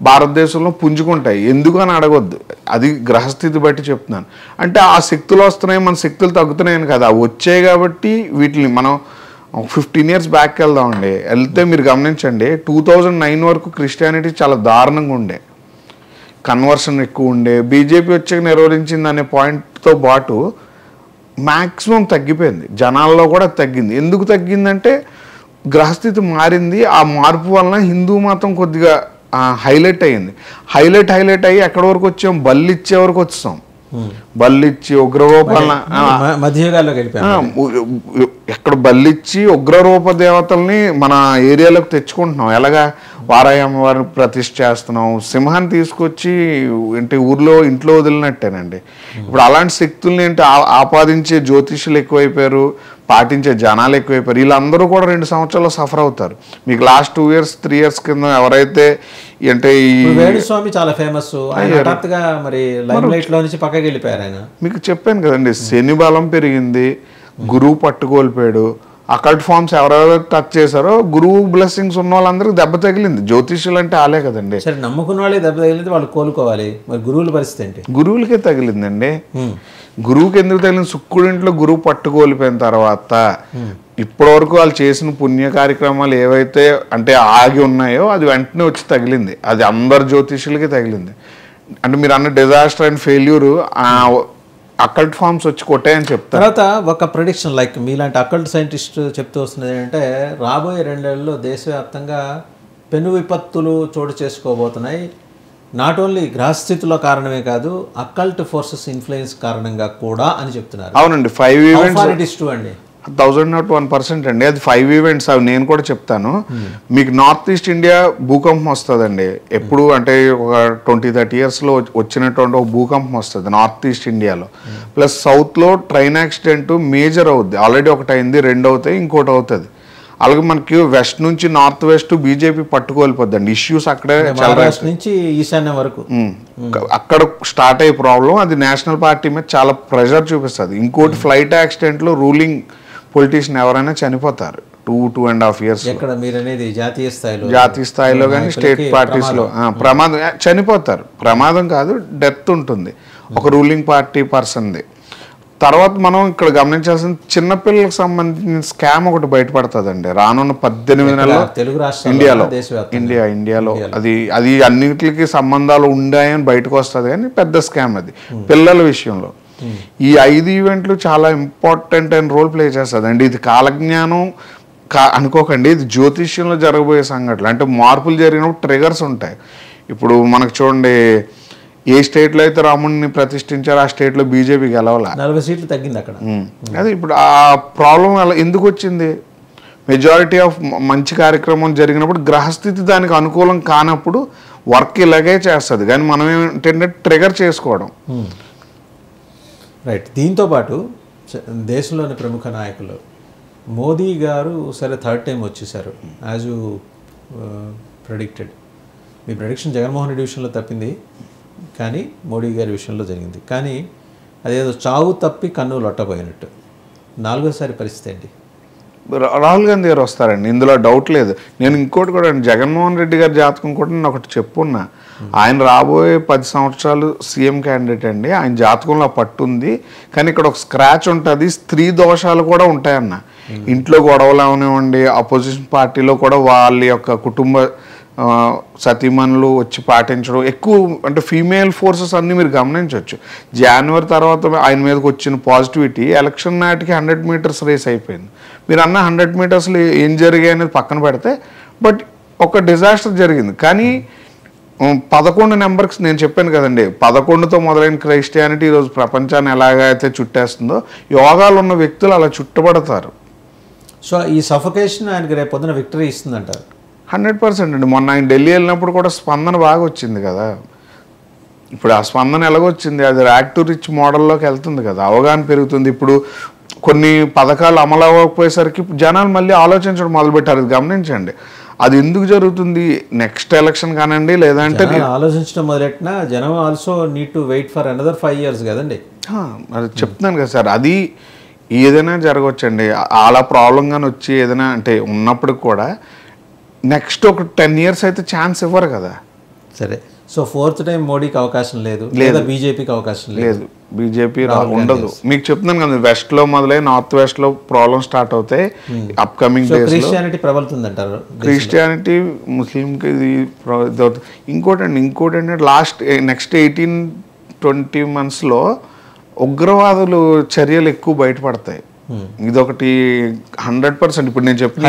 భారతదేశంలో పుంజుకుంటాయి. ఎందుకు అని అడగొద్దు, అది గ్రహస్థితి బట్టి చెప్తున్నాను. అంటే ఆ శక్తులు వస్తున్నాయి, మన శక్తులు తగ్గుతున్నాయని కదా, అవి వచ్చాయి కాబట్టి వీటిని మనం 15 years బ్యాక్ వెళ్తే మీరు గమనించండి, 2009 వరకు క్రిస్టియానిటీ చాలా దారుణంగా ఉండే, కన్వర్షన్ ఎక్కువ ఉండే, బీజేపీ వచ్చాక నిర్వహించింది అనే పాయింట్తో పాటు మ్యాక్సిమం తగ్గిపోయింది, జనాల్లో కూడా తగ్గింది. ఎందుకు తగ్గిందంటే గ్రహస్థితి మారింది. ఆ మార్పు వలన హిందూ మతం కొద్దిగా హైలైట్ అయ్యింది. హైలైట్ అయ్యి ఎక్కడి వరకు వచ్చాం, బల్లి ఇచ్చే వరకు వచ్చాం. బల్లిచ్చి ఉగ్రరూపాలను ఎక్కడ బల్లిచ్చి ఉగ్రరూప దేవతల్ని మన ఏరియాలోకి తెచ్చుకుంటున్నాం. ఎలాగా వారాహి అమ్మవారిని ప్రతిష్ఠ చేస్తున్నాం, సింహాన్ని తీసుకొచ్చి అంటే ఊర్లో ఇంట్లో వదిలినట్టేనండి. ఇప్పుడు అలాంటి శక్తుల్ని ఏంటి ఆపాదించే జ్యోతిష్యులు ఎక్కువైపోయారు, పాటించే జనాలు ఎక్కువైపోయారు. వీళ్ళందరూ కూడా 2 సంవత్సరాల్లో సఫర్ అవుతారు. మీకు లాస్ట్ 2 years 3 years కింద ఎవరైతే అంటే వేణుస్వామి చాలా ఫేమస్, మరి లైమ్లైట్ లో నుంచి పక్కకి వెళ్ళిపోయారు ఆయన. మీకు చెప్పాను కదండి, శని బలం పెరిగింది, గురువు పట్టుకోల్పోయాడు. అకల్ట్ ఫార్మ్స్ ఎవరెవరు టచ్ చేశారో గురువు బ్లెస్సింగ్స్ ఉన్న వాళ్ళందరికీ దెబ్బ తగిలింది. జ్యోతిష్యులు అంటే ఆలే కదండి. సరే, నమ్ముకున్న వాళ్ళే దెబ్బ తగిలింది, వాళ్ళు కోలుకోవాలి. మరి గురువుల పరిస్థితి ఏంటి? గురువులకే తగిలిందండి. గురువుకి ఎందుకు తగిలింది? శుక్రుడింట్లో గురువు పట్టుకోల్పోయిన తర్వాత ఇప్పటి వరకు వాళ్ళు చేసిన పుణ్య కార్యక్రమాలు ఏవైతే అంటే ఆగి ఉన్నాయో అది వెంటనే వచ్చి తగిలింది. అది అందరు జ్యోతిష్యులకి తగిలింది. అంటే మీరు అన్న disaster and failure occult forms వచ్చి కొట్టాయని చెప్తారు. తర్వాత ఒక ప్రెడిక్షన్ లైక్ మీలాంటి అకల్ట్ సైంటిస్ట్ చెప్తూ వస్తున్నది ఏంటంటే, రాబోయే 2 ఏళ్లలో దేశవ్యాప్తంగా పెను విపత్తులు చోటు చేసుకోబోతున్నాయి. నాట్ ఓన్లీ గ్రహస్థితిలో కారణమే కాదు, అకల్ట్ ఫోర్సెస్ ఇన్ఫ్లుయెన్స్ కారణంగా కూడా అని చెప్తున్నారు. అవునండి, 5 events అండి. 101% అండి. అది 5 ఈవెంట్స్, అవి నేను కూడా చెప్తాను. మీకు నార్త్ ఈస్ట్ ఇండియా భూకంపం వస్తుందండి ఎప్పుడు అంటే ఒక 20-30 ఇయర్స్లో వచ్చినటువంటి ఒక భూకంపం వస్తుంది నార్త్ ఈస్ట్ ఇండియాలో. ప్లస్ సౌత్లో ట్రైన్ యాక్సిడెంట్ మేజర్ అవుద్ది, ఆల్రెడీ ఒకటి అయింది, 2 అవుతాయి, ఇంకోటి అవుతుంది. అలాగే మనకి వెస్ట్ నుంచి నార్త్ వెస్ట్ బీజేపీ పట్టుకోలిపోద్దండి. ఇష్యూస్ అక్కడే మహారాష్ట్ర నుంచి ఈశాన్యం వరకు అక్కడ స్టార్ట్ అయ్యే ప్రాబ్లం, అది నేషనల్ పార్టీ మీద చాలా ప్రెషర్ చూపిస్తుంది. ఇంకోటి ఫ్లైట్ యాక్సిడెంట్లో రూలింగ్ పొలిటీషియన్ ఎవరైనా చనిపోతారు 2.5 ఇయర్స్. ఎక్కడ మీరు అనేది జాతీయ స్థాయిలో కానీ స్టేట్ పార్టీస్లో ప్రమాదం, చనిపోతారు. ప్రమాదం కాదు, డెత్ ఉంటుంది ఒక రూలింగ్ పార్టీ పర్సన్ది. తర్వాత మనం ఇక్కడ గమనించాల్సిన చిన్నపిల్లలకు సంబంధించిన స్కామ్ ఒకటి బయటపడుతుందండి రానున్న 18 నెలల్లో తెలుగు రాష్ట్రాల్లో, ఇండియాలో. అది అన్నిటికీ సంబంధాలు ఉన్నాయని బయటకు వస్తుంది, కానీ పెద్ద స్కామ్ అది పిల్లల విషయంలో. ఈ 5 ఈవెంట్లు చాలా ఇంపార్టెంట్ అయిన రోల్ ప్లే చేస్తుంది అండి. ఇది కాలజ్ఞానం అనుకోకండి, ఇది జ్యోతిష్యంలో జరగబోయే సంఘటనలు. అంటే మార్పులు జరిగినప్పుడు ట్రిగర్స్ ఉంటాయి. ఇప్పుడు మనకు చూడండి, ఏ స్టేట్లో అయితే రాముడిని ప్రతిష్ఠించారో ఆ స్టేట్లో బీజేపీ గెలవాల, 40 సీట్లు తగ్గింది అక్కడ. అదే ఇప్పుడు ఆ ప్రాబ్లం అలా ఎందుకు వచ్చింది? మెజారిటీ ఆఫ్ మంచి కార్యక్రమం జరిగినప్పుడు గ్రహస్థితి దానికి అనుకూలం కానప్పుడు వర్క్ ఇలాగే చేస్తుంది, కానీ మనం ఏంటంటే ట్రిగర్ చేసుకోవడం. రైట్. దీంతోపాటు దేశంలోని ప్రముఖ నాయకులు మోదీ గారు సరే 3rd టైం వచ్చేసారు as you predicted. Me prediction Jaganmohan Reddy విషయంలో తప్పింది, కానీ మోడీ గారి విషయంలో జరిగింది. కానీ అదేదో చావు తప్పి కన్ను లొట్టపోయినట్టు 4వసారి పరిస్థితి ఏంటి? రాహుల్ గాంధీ గారు వస్తారండి, ఇందులో డౌట్ లేదు. నేను ఇంకోటి కూడా జగన్మోహన్ రెడ్డి గారి జాతకం కూడా నేను ఒకటి చెప్పున్నా. ఆయన రాబోయే 10 సంవత్సరాలు సీఎం క్యాండిడేట్ అండి. ఆయన జాతకంలో పట్టుంది, కానీ ఇక్కడ ఒక స్క్రాచ్ ఉంటుంది. స్త్రీ దోషాలు కూడా ఉంటాయన్న. ఇంట్లో గొడవలు అవనివ్వండి, అపోజిషన్ పార్టీలో కూడా వాళ్ళ యొక్క కుటుంబ సతీమణులు వచ్చి పాటించడం ఎక్కువ, అంటే ఫీమేల్ ఫోర్సెస్ అన్నీ మీరు గమనించవచ్చు. జనవరి తర్వాత ఆయన మీదకి వచ్చిన పాజిటివిటీ ఎలక్షన్ నాటికి 100 మీటర్స్ రేస్ అయిపోయింది. మీరు అన్న 100 మీటర్స్లో ఏం జరిగాయి అనేది పక్కన పెడితే, బట్ ఒక డిజాస్టర్ జరిగింది. కానీ 11 నెంబర్స్ నేను చెప్పాను కదండి, 11తో మొదలైన క్రైస్టియానిటీ ఈరోజు ప్రపంచాన్ని ఎలాగైతే చుట్టేస్తుందో, యోగాలు ఉన్న వ్యక్తులు అలా చుట్టబడతారు. సో ఈ సఫకేషన్ ఆయనకి రేపు పొద్దున విక్టరీ ఇస్తుందంటారు? 100% అండి. మొన్న ఆయన ఢిల్లీ వెళ్ళినప్పుడు కూడా స్పందన బాగా వచ్చింది కదా. ఇప్పుడు ఆ స్పందన ఎలాగొచ్చింది? అది ర్యాక్ టు రిచ్ మోడల్లోకి వెళ్తుంది కదా, అవగాహన పెరుగుతుంది. ఇప్పుడు కొన్ని పథకాలు అమలు అవ్వకపోయేసరికి జనాలు మళ్ళీ ఆలోచించడం మొదలుపెట్టారు. అది గమనించండి. అది ఎందుకు జరుగుతుంది? నెక్స్ట్ ఎలక్షన్ కానండి, లేదంటే ఆలోచించడం మొదలెట్టినా జనం also need to wait for another 5 years కదండి. అది చెప్తున్నాను కదా సార్, అది ఏదైనా జరగవచ్చండి. అలా ప్రాబ్లంగానే వచ్చి ఏదైనా అంటే ఉన్నప్పుడు కూడా నెక్స్ట్ ఒక 10 ఇయర్స్ అయితే ఛాన్స్ ఇవ్వరు కదా. సరే, సో 4th టైం మోడీకి అవకాశం లేదు, లేదా బీజేపీకి అవకాశం లేదు? బీజేపీ ఉండదు. మీకు చెప్తున్నాను కదా, వెస్ట్లో మొదలై నార్త్ వెస్ట్లో ప్రాబ్లం స్టార్ట్ అవుతాయి అప్కమింగ్ డేస్. క్రిస్టియానిటీ ప్రబలుతుందంటారు? క్రిస్టియానిటీ ముస్లింకి ఇది ఇంకోటి ఏంటంటే నెక్స్ట్ 18-20 మంత్స్లో ఉగ్రవాదులు చర్యలు ఎక్కువ బయటపడతాయి. ఇదొకటి 100%. ఇప్పుడు నేను చెప్పిన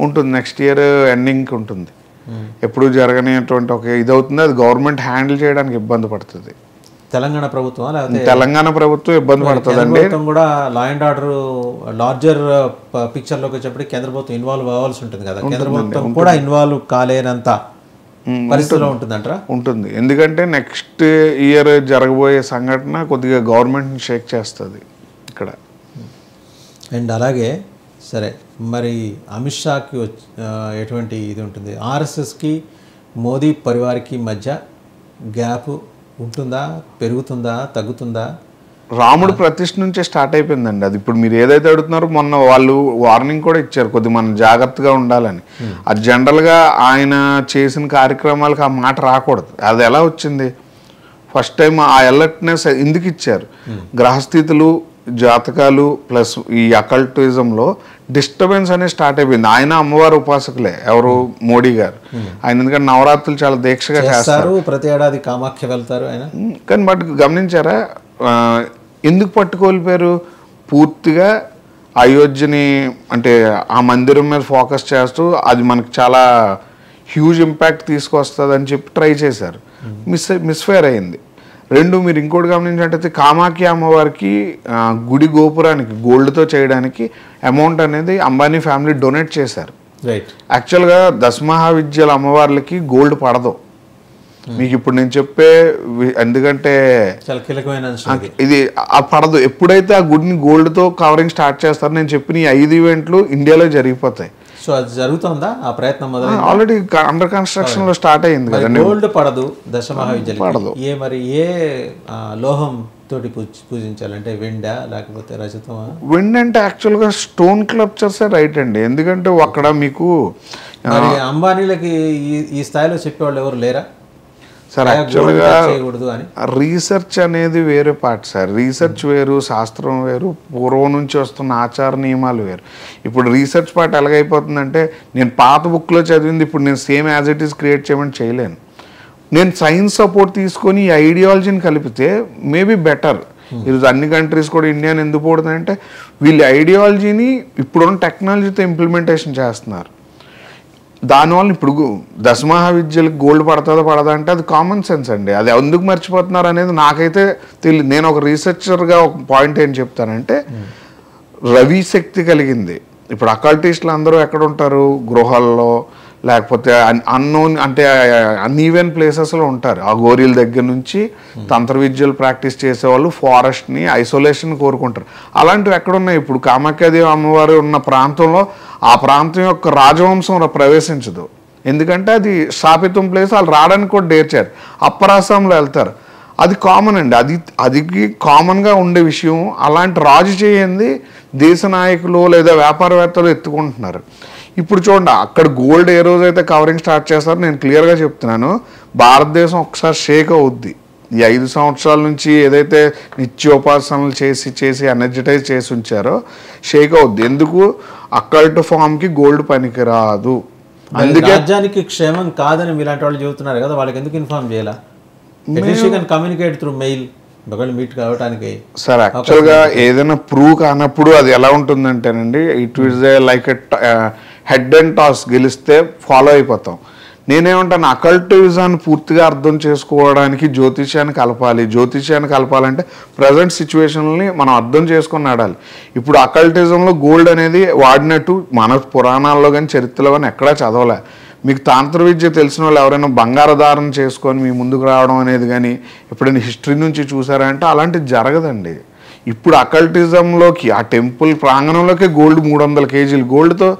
ఉంటుంది, నెక్స్ట్ ఇయర్ ఎండింగ్ ఉంటుంది. ఎప్పుడు జరగనేటువంటి ఒక ఇది అవుతుంది, అది గవర్నమెంట్ హ్యాండిల్ చేయడానికి ఇబ్బంది పడుతుంది. తెలంగాణ ప్రభుత్వం ఇబ్బంది పడుతుందండి. కూడా లా అండ్ ఆర్డర్ లార్జర్ పిక్చర్లోకి వచ్చేప్పటికి కేంద్ర ప్రభుత్వం ఇన్వాల్వ్ అవ్వాల్సి ఉంటుంది కదా. కేంద్ర ప్రభుత్వం కూడా ఇన్వాల్వ్ కాలేనంత పరిస్థితిలో ఉంటుందంటారా? ఉంటుంది, ఎందుకంటే నెక్స్ట్ ఇయర్ జరగబోయే సంఘటన కొద్దిగా గవర్నమెంట్ని షేక్ చేస్తుంది ఇక్కడ. అండ్ అలాగే సరే, మరి అమిత్ షాకి ఎటువంటి ఇది ఉంటుంది? ఆర్ఎస్ఎస్కి మోదీ పరివార్కి మధ్య గ్యాప్ ఉంటుందా, పెరుగుతుందా, తగ్గుతుందా? రాముడు ప్రతిష్ఠ నుంచే స్టార్ట్ అయిపోయిందండి అది. ఇప్పుడు మీరు ఏదైతే అడుగుతున్నారో, మొన్న వాళ్ళు వార్నింగ్ కూడా ఇచ్చారు కొద్దిగా మనం జాగ్రత్తగా ఉండాలని. అది జనరల్గా ఆయన చేసిన కార్యక్రమాలకు ఆ మాట రాకూడదు. అది ఎలా వచ్చింది? ఫస్ట్ టైం ఆ అలర్ట్నెస్ ఎందుకు ఇచ్చారు? గ్రహస్థితులు, జాతకాలు ప్లస్ ఈ అకల్టిజంలో డిస్టర్బెన్స్ అనేది స్టార్ట్ అయిపోయింది. ఆయన అమ్మవారు ఉపాసకులే, ఎవరు? మోడీ గారు. ఆయన ఎందుకంటే నవరాత్రులు చాలా దీక్షగా చేస్తారు, ప్రతి ఏడాది కామాఖ్య వెళ్తారు ఆయన. కానీ బట్ గమనించారా ఎందుకు పట్టుకోల్పోయారు? పూర్తిగా అయోధ్యని అంటే ఆ మందిరం మీద ఫోకస్ చేస్తూ అది మనకు చాలా హ్యూజ్ ఇంపాక్ట్ తీసుకొస్తుంది అని చెప్పి ట్రై చేశారు. మిస్ఫైర్ అయింది. రెండు మీరు ఇంకోటి గమనించినట్టయితే కామాఖ్య అమ్మవారికి గుడి గోపురానికి గోల్డ్తో చేయడానికి అమౌంట్ అనేది అంబానీ ఫ్యామిలీ డొనేట్ చేశారు. రైట్. యాక్చువల్గా దశమహావిద్యల అమ్మవార్లకి గోల్డ్ పడదు మీకు ఇప్పుడు నేను చెప్పే, ఎందుకంటే చాలా కీలకమైన ఇది పడదు. ఎప్పుడైతే ఆ గుడిని గోల్డ్తో కవరింగ్ స్టార్ట్ చేస్తారో నేను చెప్పిన ఈ 5 ఈవెంట్లు ఇండియాలో జరిగిపోతాయి. సో అది జరుగుతుందా ఆ ప్రయత్నం? ఆల్రెడీ అండర్ కన్స్ట్రక్షన్ లో స్టార్ట్ అయింది కదండి. గోల్డ్ పడదు దశమహావిద్యలకి, పడదు. మరి ఏ లోహం తోటి పూజించాలంటే వెండా లేకపోతే రజతమా? వెండి అంటే యాక్చువల్గా స్టోన్ క్లప్చర్సే రైట్ అండి. ఎందుకంటే అక్కడ మీకు అంబానీలకి ఈ స్థాయిలో చెప్పేవాళ్ళు ఎవరు లేరా సార్? యాక్చువల్గా రీసెర్చ్ అనేది వేరే పార్ట్ సార్. రీసెర్చ్ వేరు, శాస్త్రం వేరు, పూర్వం నుంచి వస్తున్న ఆచార నియమాలు వేరు. ఇప్పుడు రీసెర్చ్ పార్ట్ ఎలాగైపోతుందంటే నేను పాత బుక్లో చదివింది ఇప్పుడు నేను same as it is create చేయమని చేయలేను. నేను సైన్స్ సపోర్ట్ తీసుకొని ఈ ఐడియాలజీని కలిపితే మేబీ బెటర్. ఈరోజు అన్ని కంట్రీస్ కూడా ఇండియాని ఎందుకు పోతుందంటే వీళ్ళ ఐడియాలజీని ఇప్పుడున్న టెక్నాలజీతో ఇంప్లిమెంటేషన్ చేస్తున్నారు. దానివల్ల ఇప్పుడు దశమహావిద్యలకు గోల్డ్ పడుతుందో పడదా అంటే అది కామన్ సెన్స్ అండి. అది ఎందుకు మర్చిపోతున్నారు అనేది నాకైతే తెలియదు. నేను ఒక రీసెర్చర్గా ఒక పాయింట్ ఏం చెప్తానంటే రవి శక్తి కలిగింది. ఇప్పుడు అకల్టిస్టులు అందరూ ఎక్కడ ఉంటారు? గృహాల్లో, లేకపోతే అన్నోన్ అంటే అన్ఈవెన్ ప్లేసెస్లో ఉంటారు. ఆ గోరీల దగ్గర నుంచి తంత్ర విద్యలు ప్రాక్టీస్ చేసేవాళ్ళు ఫారెస్ట్ని ఐసోలేషన్ కోరుకుంటారు. అలాంటివి ఎక్కడున్నాయి? ఇప్పుడు కామాఖ్యాదేవి అమ్మవారు ఉన్న ప్రాంతంలో ఆ ప్రాంతం యొక్క రాజవంశం ప్రవేశించదు. ఎందుకంటే అది స్థాపితం ప్లేస్, వాళ్ళు రావడానికి కూడా డేర్చారు. అప్పరాసంలో వెళ్తారు. అది కామన్ అండి. అది కామన్గా ఉండే విషయం. అలాంటి రాజు చేయండి దేశ నాయకులు లేదా వ్యాపారవేత్తలు ఎత్తుకుంటున్నారు. ఇప్పుడు చూడండి అక్కడ గోల్డ్ ఏ రోజైతే కవరింగ్ స్టార్ట్ చేస్తారో నేను క్లియర్గా చెప్తున్నాను, భారతదేశం ఒకసారి షేక్ అవుద్ది. ఈ 5 సంవత్సరాల నుంచి ఏదైతే నిత్యోపాసనలు చేసి ఎనర్జటైజ్ చేసి ఉంచారో షేక్ అవుద్ది. ఎందుకు? అక్కల్ట్ ఫామ్కి గోల్డ్ పనికిరాదు. అందుకే రాజ్యానికి క్షేమం కాదని మీలాంటి వాళ్ళు చెబుతున్నారు కదా, వాళ్ళకి ఎందుకు ఇన్ఫార్మ్ చేయాలా? కమ్యూనికేట్ త్రూ మెయిల్ మీట్ కావడానికి. సార్ యాక్చువల్గా ఏదైనా ప్రూవ్ కానప్పుడు అది ఎలా ఉంటుందంటేనండి, it is like head and toss. గెలిస్తే ఫాలో అయిపోతాం. నేనేమంటాను, అకల్టిజాన్ని పూర్తిగా అర్థం చేసుకోవడానికి జ్యోతిష్యాన్ని కలపాలి. జ్యోతిష్యాన్ని కలపాలంటే ప్రజెంట్ సిచ్యువేషన్ని మనం అర్థం చేసుకొని నడాలి. ఇప్పుడు అకల్టిజంలో గోల్డ్ అనేది వాడినట్టు మన పురాణాల్లో కానీ చరిత్రలో కానీ ఎక్కడా చదవలే. మీకు తాంత్ర విద్య తెలిసిన వాళ్ళు ఎవరైనా బంగారు ధారణ చేసుకొని మీ ముందుకు రావడం అనేది కానీ ఎప్పుడైనా హిస్టరీ నుంచి చూసారంటే అలాంటిది జరగదండి. ఇప్పుడు అకల్టిజంలోకి ఆ టెంపుల్ ప్రాంగణంలోకి గోల్డ్ 300 కేజీలు గోల్డ్తో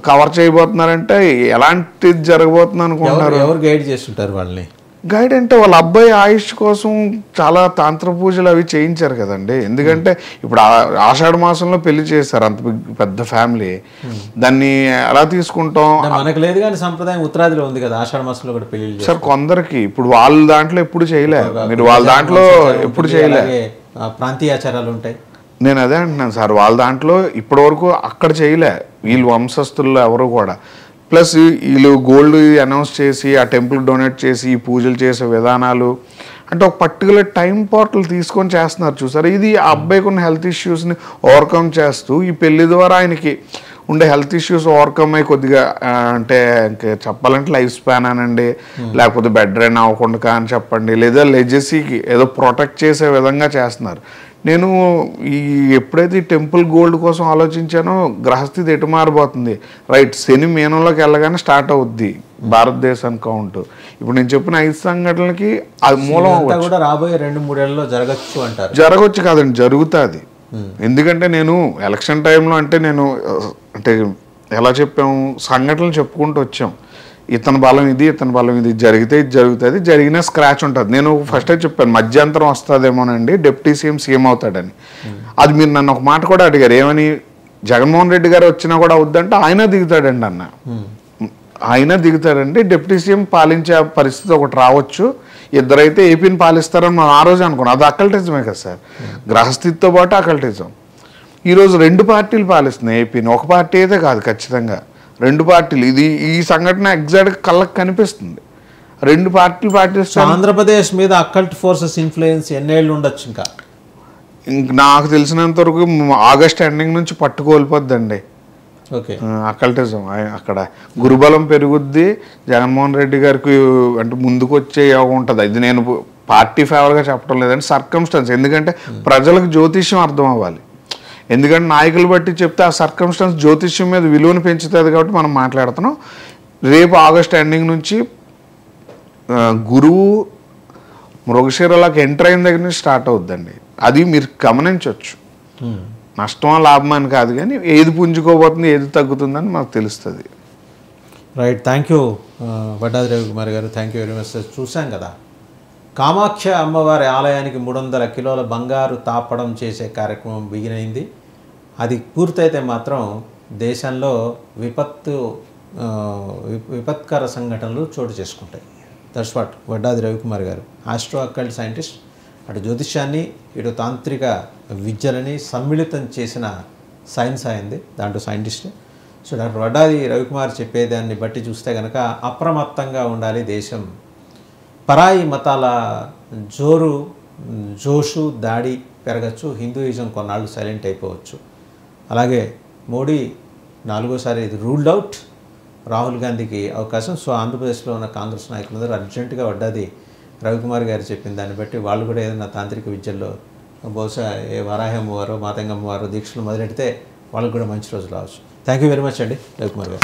కవర్ చేయబోతున్నారంటే ఎలాంటిది జరగబోతుంది అనుకుంటున్నారు? ఎవరు గైడ్ చేస్తుంటారు వాళ్ళని? గైడ్ అంటే వాళ్ళ అబ్బాయి ఆయుష్ కోసం చాలా తాంత్ర పూజలు అవి చేయించారు కదండి. ఎందుకంటే ఇప్పుడు ఆషాఢ మాసంలో పెళ్లి చేశారు అంత పెద్ద ఫ్యామిలీ. దాన్ని ఎలా తీసుకుంటాం? మనకు లేదు కానీ సంప్రదాయం ఉత్తరాదిలో ఉంది కదా ఆషాఢ మాసంలో కూడా పెళ్లి. సార్ కొందరికి ఇప్పుడు వాళ్ళ దాంట్లో ఎప్పుడు చేయలే, మీరు వాళ్ళ దాంట్లో ఎప్పుడు చేయలే, ప్రాంతీయ ఆచారాలు ఉంటాయి. నేను అదే అంటున్నాను సార్, వాళ్ళ దాంట్లో ఇప్పటి వరకు అక్కడ చేయలే వీళ్ళు వంశస్థుల్లో ఎవరు కూడా. ప్లస్ వీళ్ళు గోల్డ్ అనౌన్స్ చేసి ఆ టెంపుల్ డొనేట్ చేసి ఈ పూజలు చేసే విధానాలు అంటే ఒక పర్టికులర్ టైం పార్ట్లు తీసుకొని చేస్తున్నారు చూసారు. ఇది ఆ అబ్బాయికి ఉన్న హెల్త్ ఇష్యూస్ని ఓవర్కమ్ చేస్తూ ఈ పెళ్లి ద్వారా ఆయనకి ఉండే హెల్త్ ఇష్యూస్ ఓవర్కమ్ అయ్యి కొద్దిగా అంటే చెప్పాలంటే లైఫ్ స్పాన్ అనండి, లేకపోతే బెడ్ రెన్ అవ్వకుండా అని చెప్పండి, లేదా లెజసీకి ఏదో ప్రొటెక్ట్ చేసే విధంగా చేస్తున్నారు. నేను ఎప్పుడైతే ఈ టెంపుల్ గోల్డ్ కోసం ఆలోచించానో గ్రహస్థితి ఎటు మారిపోతుంది. రైట్, శని మీనంలోకి వెళ్ళగానే స్టార్ట్ అవుద్ది భారతదేశం కౌంట్. ఇప్పుడు నేను చెప్పిన 5 సంఘటనలకి అది మూలం కూడా రాబోయే 2-3 ఏళ్ళలో జరగచ్చు అంటారు. జరగచ్చు కాదండి, జరుగుతుంది. ఎందుకంటే నేను ఎలక్షన్ టైంలో అంటే ఎలా చెప్పాము, సంఘటనలు చెప్పుకుంటూ వచ్చాం. ఇతని బలం ఇది, ఇతని బలం ఇది, జరిగితే ఇది జరుగుతుంది, జరిగిన స్క్రాచ్ ఉంటుంది. నేను ఫస్టే చెప్పాను మధ్యంతరం వస్తుందేమోనండి, డిప్యూటీ సీఎం అవుతాడని. అది మీరు నన్ను ఒక మాట కూడా అడిగారు, ఏమని? జగన్మోహన్ రెడ్డి గారు వచ్చినా కూడా వద్దంటే ఆయన దిగుతాడండి అన్న. ఆయన దిగుతాడండి, డిప్యూటీ సీఎం పాలించే పరిస్థితి ఒకటి రావచ్చు, ఇద్దరైతే ఏపీని పాలిస్తారని మనం ఆ రోజు అనుకున్నాం. అది అకల్టిజమే కదా సార్, గ్రహస్థితితో పాటు అకల్టిజం. ఈరోజు 2 పార్టీలు పాలిస్తున్నాయి ఏపీని, ఒక పార్టీ అయితే కాదు, ఖచ్చితంగా 2 పార్టీలు. ఇది ఈ సంఘటన ఎగ్జాక్ట్ కళ్ళకు కనిపిస్తుంది. 2 పార్టీలు పాటిస్తాయి. ఆంధ్రప్రదేశ్ మీద అకల్ట్ ఫోర్సెస్ ఇన్ఫ్లుయెన్స్ ఎన్నేళ్ళు ఉండొచ్చు? ఇంకా నాకు తెలిసినంత వరకు ఆగస్ట్ ఎండింగ్ నుంచి పట్టుకోల్పోద్దండి అకల్టిజం. అక్కడ గురుబలం పెరుగుద్ది, జగన్మోహన్ రెడ్డి గారికి అంటే ముందుకు వచ్చే యోగం ఉంటుంది. అది నేను పార్టీ ఫేవర్గా చెప్పడం లేదంటే సర్కమ్స్టెన్స్. ఎందుకంటే ప్రజలకు జ్యోతిష్యం అర్థం అవ్వాలి. ఎందుకంటే నాయకులు బట్టి చెప్తే ఆ సర్కమ్స్టెన్స్ జ్యోతిష్యం మీద విలువను పెంచుతుంది కాబట్టి మనం మాట్లాడుతున్నాం. రేపు ఆగస్ట్ ఎండింగ్ నుంచి గురువు మృగశిరలోకి ఎంటర్ అయిన దగ్గర నుంచి స్టార్ట్ అవుద్దండి. అది మీరు గమనించవచ్చు. నష్టమా లాభమా అని కాదు, కానీ ఏది పుంజుకోబోతుంది ఏది తగ్గుతుందని మనకు తెలుస్తుంది. Right, thank you Vaddadi Ravikumar గారు, థ్యాంక్ యూ వెరీ మచ్. చూసాం కదా, కామాఖ్య అమ్మవారి ఆలయానికి 300 కిలోల బంగారు తాపడం చేసే కార్యక్రమం బిగిన్ అయింది. అది పూర్తయితే మాత్రం దేశంలో విపత్కర సంఘటనలు చోటు చేసుకుంటాయి. దట్స్ వాట్ వడ్డాది రవికుమార్ గారు, ఆస్ట్రో అకల్ట్ సైంటిస్ట్, అటు జ్యోతిష్యాన్ని ఇటు తాంత్రిక విద్యలని సమ్మిళితం చేసిన సైన్స్ అయింది, దాంట్లో scientist. So doctor Vaddadi Ravikumar చెప్పేదాన్ని బట్టి చూస్తే కనుక అప్రమత్తంగా ఉండాలి దేశం. పరాయి మతాల జోషు దాడి పెరగచ్చు, హిందూయిజం కొన్నాళ్ళు సైలెంట్ అయిపోవచ్చు. అలాగే మోడీ 4వసారి ఇది రూల్డ్ అవుట్, రాహుల్ గాంధీకి అవకాశం. సో ఆంధ్రప్రదేశ్లో ఉన్న కాంగ్రెస్ నాయకులందరూ అర్జెంటుగా వడ్డాది రవికుమార్ గారు చెప్పిన దాన్ని బట్టి వాళ్ళు కూడా ఏదైనా తాంత్రిక విద్యల్లో బహుశా ఏ వరాహి అమ్మవారో మాతంగ అమ్మవారో దీక్షలు మొదలెడితే వాళ్ళకి కూడా మంచి రోజులు రావచ్చు. థ్యాంక్ యూ వెరీ మచ్ అండి రవికుమార్ గారు.